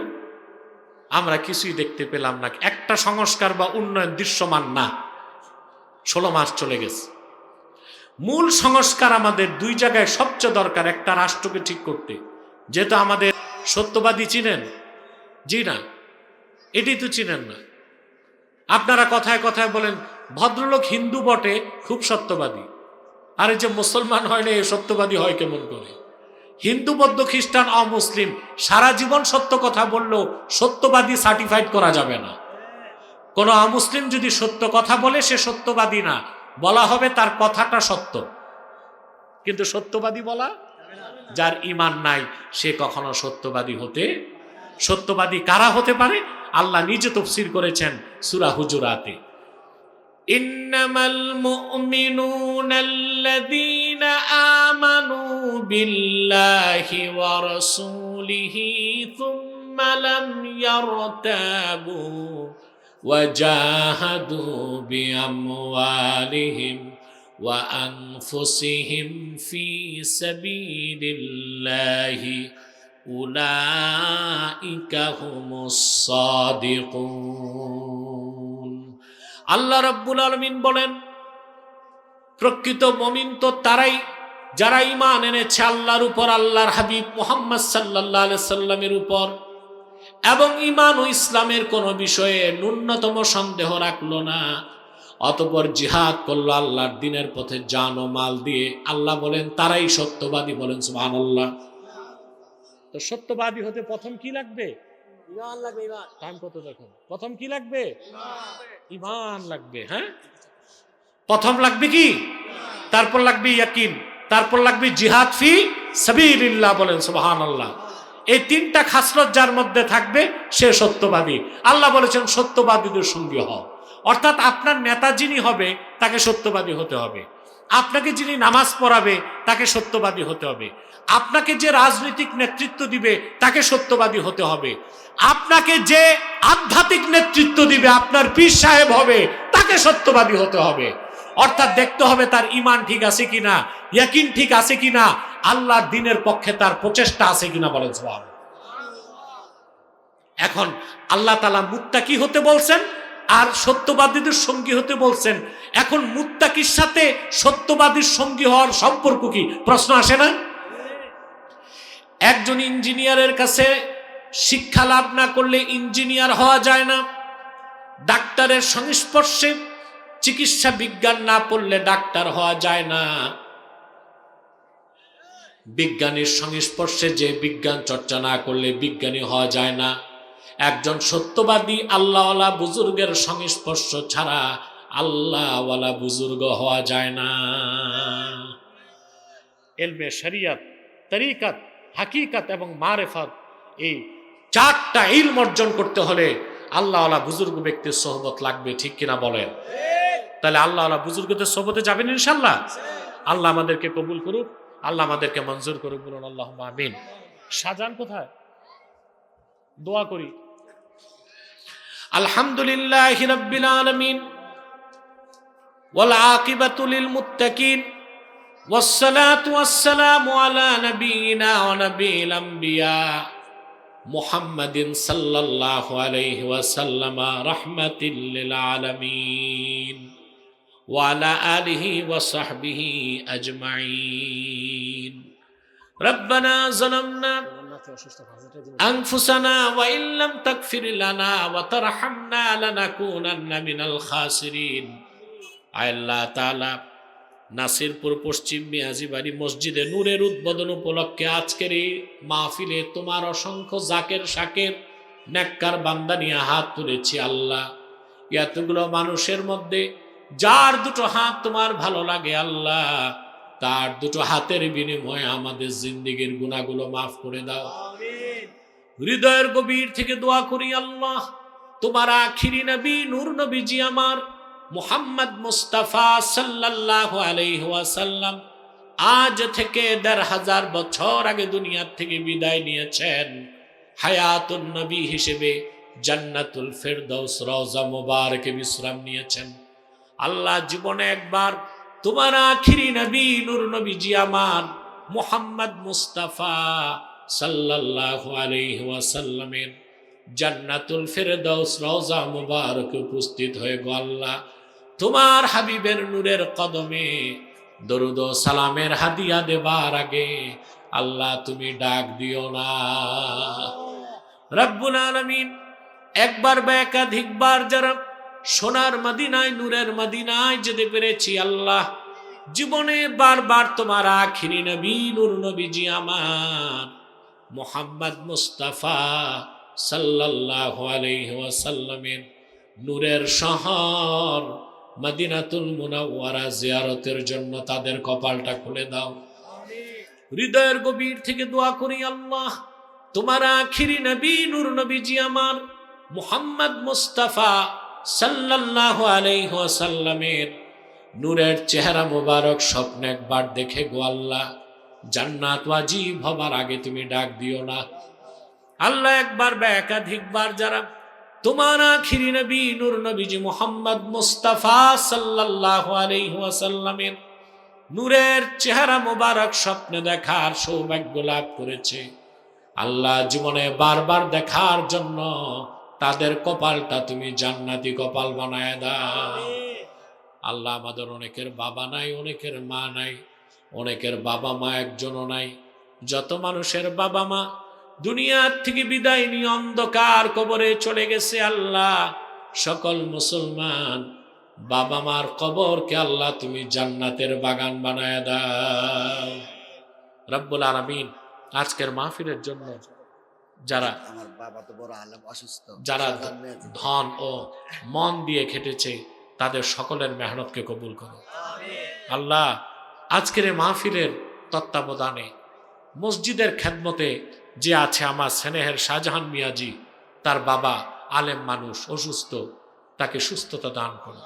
আমরা কিছুই দেখতে পেলাম না। একটা সংস্কার বা উন্নয়ন দৃশ্যমান না। 16 মাস চলে গেছে। মূল সংস্কার আমাদের 2 জায়গায় সবচেয়ে দরকার, একটা রাষ্ট্রকে ঠিক করতে। যেহেতু আমাদের সত্যবাদী চিনেন? জি না, এটাই তো চিনেন না। আপনারা কথায় কথায় বলেন ভদ্রলোক হিন্দু বটে, খুব সত্যবাদী। আর এই যে মুসলমান হয় না, এ সত্যবাদী হয় কেমন করে? হিন্দু, বৌদ্ধ, খ্রিস্টান, অমুসলিম সারা জীবন সত্য কথা বললেও সত্যবাদী সার্টিফাইড করা যাবে না। কোন অমুসলিম যদি সত্য কথা বলে সে সত্যবাদী না, বলা হবে তার কথাটা সত্য, কিন্তু সত্যবাদী বলা। যার ঈমান নাই সে কখনো সত্যবাদী হতে। সত্যবাদী কারা হতে পারে? আল্লাহ নিজে তাফসীর করেছেন সূরা হুজুরাতে, ইন্নামাল মুমিনুনা আল্লাযীনা আমানু বিল্লাহি ওয়া রাসূলিহি থুম্মা লাম ইয়ারতাবু ওয়া জাহাদু বিআমওয়ালিহিম ওয়া আনফুসিহিম ফি সাবিলিল্লাহি উলাইকা হুমুস সাদিকুন। আল্লাহ রাব্বুল আলামিন বলেন, প্রকৃত মুমিন তো তারাই যারা ঈমান এনেছে আল্লাহর উপর, আল্লাহর হাবিব মুহাম্মদ সাল্লাল্লাহু আলাইহি সাল্লামের উপর, এবং ঈমান ও ইসলামের কোনো বিষয়ে ন্যূনতম সন্দেহ রাখলো না, অতঃপর জিহাদ করলো আল্লাহর দ্বীনের পথে জান ও মাল দিয়ে। আল্লাহ বলেন তারাই সত্যবাদী। বলেন সুবহানাল্লাহ। তো সত্যবাদী হতে প্রথম কি লাগবে? ঈমান লাগবে। ঈমান টাইম কত দেখুন। প্রথম কি লাগবে? ঈমান লাগবে। হ্যাঁ, প্রথম লাগবে কি? তারপর লাগবে ইয়াকিন, তারপর লাগবে জিহাদ ফি সাবিলিল্লাহ। বলেন সুবহানাল্লাহ। এই 3টা খাসলত যার মধ্যে থাকবে সে সত্যবাদী। আল্লাহ বলেছেন সত্যবাদীদের সঙ্গী হও। অর্থাৎ আপনার নেতা যিনি হবে তাকে সত্যবাদী হতে হবে, আপনাকে যিনি নামাজ পড়াবে তাকে সত্যবাদী হতে হবে, আপনাকে যে রাজনৈতিক নেতৃত্ব দিবে তাকে সত্যবাদী হতে হবে, আপনাকে যে আধ্যাত্মিক নেতৃত্ব দিবে, আপনার পীর সাহেব হবে, তাকে সত্যবাদী হতে হবে। অর্থাৎ দেখতে হবে তার ঈমান ঠিক আছে কিনা, ইয়াকিন ঠিক আছে কিনা, আল্লাহর দ্বীনের পক্ষে তার প্রচেষ্টা আছে কিনা। বলেন সুবহানাল্লাহ। এখন আল্লাহ তাআলা মুত্তাকি হতে বলছেন আর সত্যবাদীদের সঙ্গী হতে বলছেন। এখন মুত্তাকির সাথে সত্যবাদীর সঙ্গী হওয়ার সম্পর্ক কি? প্রশ্ন আসে না? একজন ইঞ্জিনিয়ারের কাছে শিক্ষা লাভ না করলে ইঞ্জিনিয়ার হওয়া যায় না। ডাক্তারের সংস্পর্শে চিকিৎসা বিজ্ঞান না পড়লে ডাক্তার হওয়া যায় না। বিজ্ঞানীর সংস্পর্শে যে বিজ্ঞান চর্চা না করলে বিজ্ঞানী হওয়া যায় না। একজন সত্যবাদী আল্লাহওয়ালা বুজুর্গের সংস্পর্শ ছাড়া আল্লাহওয়ালা বুজুর্গ হওয়া যায় না। ইলমে শরিয়ত, তরিকত, হাকিকত এবং মারিফত, এই 4টা ইলম অর্জন করতে হলে আল্লাহওয়ালা বুজুর্গ ব্যক্তির সোহবত লাগবে, ঠিক কিনা বলেন? তাহলে আল্লাহওয়ালা বুজুর্গদের সোহবতে যাবেন ইনশাল্লাহ। আল্লাহ আমাদেরকে কবুল করুক, আল্লাহ আমাদেরকে মঞ্জুর করুক, বলুন আল্লাহুম্মা আমিন। শাহজাহান কোথায়? দোয়া করি। আলহামদুলিল্লাহি রাব্বিল আলামিন ওয়াল আকিবাতু লিল মুত্তাকিন ওয়াসসালাতু ওয়াসসালামু আলা নাবিয়িনা ওয়া নাবিয়িল আমবিয়া মুহাম্মাদিন সাল্লাল্লাহু আলাইহি ওয়াসাল্লাম রাহমাতিল লিল আলামিন ওয়া আলা আলিহি ওয়া সাহবিহি আজমাইন। রব্বানা যালামনা আনফুসানা ওয়া ইল্লাম তাগফির লানা ওয়া তারহামনা লানাকুনান্না মিনাল খাসিরিন। আয় আল্লাহ তাআলা, নাসিরপুর পশ্চিম মিয়াজিবাড়ি মসজিদে নূরের উদ্বোধন উপলক্ষে আজকের এই মাহফিলে তোমার অসংখ্য জাকের শাকের নেককার বান্দা নিয়ে হাত তুলেছি। আল্লাহ, এতগুলো মানুষের মধ্যে যার দুটো হাত তোমার ভালো লাগে আল্লাহ, তার দুটো হাতের বিনিময়ে আমাদের জিন্দেগির গুনাহগুলো মাফ করে দাও। হৃদয়ের গভীর থেকে দোয়া করি আল্লাহ, তোমার আখিরি নবী নূর নবীজি আমার মুহাম্মদ মুস্তাফা সাল্লাল্লাহু আলাইহি ওয়াসাল্লাম আজ থেকে ১৫০০ বছর আগে দুনিয়া থেকে বিদায় নিয়েছেন। হায়াতুন নবী হিসেবে জান্নাতুল ফেরদাউস রওজা মুবারকে বিশ্রাম নিয়েছেন। আল্লাহ, জীবনে একবার তোমার আখিরি নবী নূর নবীজি আমার মুহাম্মদ মুস্তাফা সাল্লাল্লাহু আলাইহি ওয়াসাল্লামের জান্নাতুল ফেরদাউস রওজা মুবারকে উপস্থিত হয়ে গো আল্লাহ, তোমার হাবিবের নূরের কদমে দরুদ ও সালামের হাদিয়া দেবার আগে আল্লাহ তুমি ডাক দিও না। রব্বুল আলামিন, একবার বা একাধিকবার যারা সোনার মদিনায় নূরের মদিনায় যেতে পেরেছি আল্লাহ, জীবনে বারবার তোমার আখিরি নবী নূর নবীজি আমার মুহাম্মদ মুস্তাফা সাল্লাল্লাহু আলাইহি ওয়াসাল্লামের নূরের শহর মদিনাতুল মুনাওয়ারা জিয়ারতের জন্য তাদের কপালটা খুলে দাও। হৃদয়ের গভীর থেকে দোয়া করি আল্লাহ, তোমার আখিরি নবী নূর নবীজি আমার মুহাম্মদ মুস্তাফা সাল্লাল্লাহু আলাইহি ওয়াসাল্লামের নূরের চেহারা মোবারক স্বপ্নে একবার দেখে গো আল্লাহ, জান্নাত ওয়াজিব হবার আগে তুমি ডাক দিও না। আল্লাহ, একবার বা একাধিকবার যারা তোমার আখিরি নবী নূর নবীজি মুহাম্মদ মুস্তাফা সাল্লাল্লাহু আলাইহি ওয়াসাল্লামের নূরের চেহারা মোবারক স্বপ্নে দেখার সৌভাগ্য লাভ করেছে আল্লাহ, জীবনে বারবার দেখার জন্য তাদের কপালটা তুমি জান্নাতি কপাল বানায় দাও। আল্লাহ, আমাদের অনেকের বাবা নাই, অনেকের মা নাই, অনেকের বাবা মা একজনও নাই। যত মানুষের বাবা মা দুনিয়ার থেকে বিদায় নিয়ে অন্ধকার কবরে চলে গেছে আল্লাহ, সকল মুসলমান বাবা মার কবরকে আল্লাহ তুমি জান্নাতের বাগান বানায় দাও। রব্বুল আলামিন, আজকের মাহফিলের জন্য যারা আমার বাবা তো বড় আলেম, অসুস্থ, যারা ধন ও মন দিয়ে খেটেছে তাদের সকলের মেহনতকে কবুল করো আল্লাহ। আজকের এই মাহফিলের তত্ত্বাবধানে মসজিদের খেদমতে যে আছে আমার স্নেহের শাহজাহান মিয়াজি, তার বাবা আলেম মানুষ, অসুস্থ, তাকে সুস্থতা দান করো।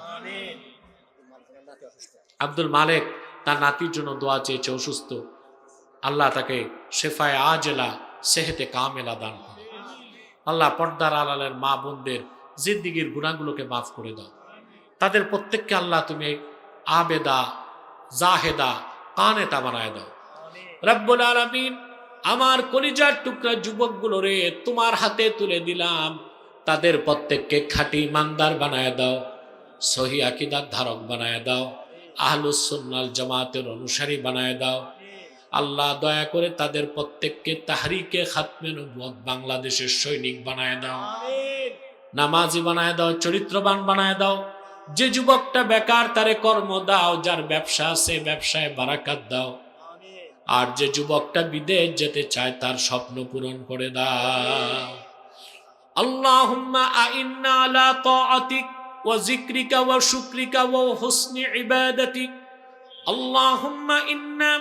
আব্দুল মালেক তার নাতির জন্য দোয়া চেয়েছে, অসুস্থ, আল্লাহ তাকে শেফায়ে আজেলা সেহেতে কামেলা দান করো। আল্লাহ, পর্দার আড়ালের মা বোনদের জিন্দিগির গুনাহগুলোকে মাফ করে দাও। তাদের প্রত্যেককে আল্লাহ তুমি আবেদা, জাহেদা, কানেতা বানায় দাও। রব্বুল আলামিন, আমার কলিজার টুকরা যুবকগুলো রে তোমার হাতে তুলে দিলাম, তাদের প্রত্যেককে খাঁটি ইমানদার বানায় দাও, সহি আকীদার ধারক বানায় দাও, আহলুস সুন্নাল জামাতের অনুসারী বানায় দাও। আল্লাহ, দয়া করে তাদের প্রত্যেককে তাহরিকে খাতমে নবুয়ত বাংলাদেশের সৈনিক বানায় দাও, নামাজি বানায় দাও, চরিত্রবান বানায় দাও। যে যুবকটা বেকার তারে কর্ম দাও, যার ব্যবসা আছে ব্যবসায় বারাকাত দাও, আর যে যুবকটা বিদেশ যেতে চায় তার স্বপ্ন পূরণ করে দাও। আল্লাহুম্মা আইন্না আলা তাআতিক ওয়া যিকরিকা ওয়া শুকরিকা ওয়া হুসনি ইবাদাতিক। আল্লাহুম্মা ইন্না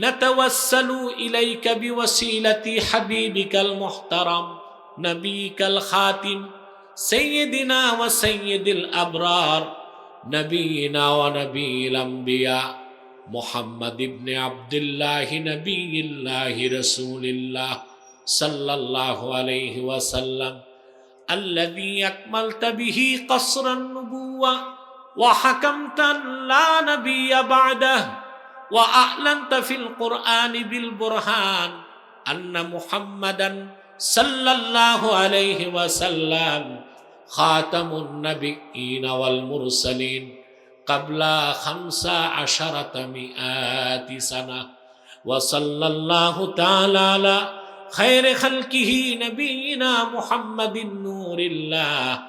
নাতাওয়াসসালু ইলাইকা বিওয়াসিলাতি হাবিবিকাল মুহতারাম নবিকাল খাতিম সাইয়্যিদিনা ওয়া সাইয়্যিদুল আবরার নবিয়িনা ওয়া নবিয়ুল আমবিয়া মুহাম্মদ ইবনে আব্দুল্লাহ নবিয়ুল্লাহ রাসূলুল্লাহ সাল্লাল্লাহু আলাইহি ওয়াসাল্লাম الذي أكملت به قصر النبوة وحكمت أن لا نبي بعده وأعلنت في القرآن بالبرهان أن محمدا صلى الله عليه وسلم خاتم النبيين والمرسلين قبل 15 سنة وصلى الله تعالى على خير خلقه نبينا محمد نور الله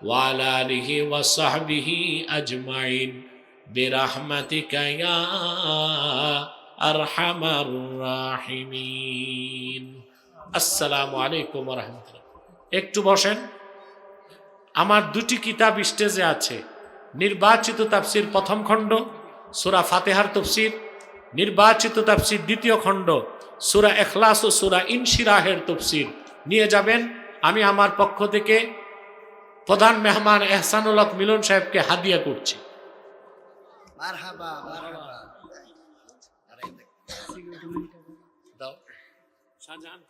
وعلى آله وصحبه أجمعين برحمتك يا أرحم الراحمين السلام عليكم ورحمة الله একটু বসেন আমার দুটি কিতাব স্টেজে আছে নির্বাচিত তাফসীর প্রথম খণ্ড সূরা ফাতিহার তাফসীর নির্বাচিত তাফসীর দ্বিতীয় খণ্ড সূরা ইখলাস ও সূরা ইনশিরাহের তাফসীর নিয়ে যাবেন আমি আমার পক্ষ থেকে প্রধান মেহমান এহসানুল হক মিলন সাহেবকে হাদিয়া করছি মারহাবা মারহাবা দাও শাহজাহান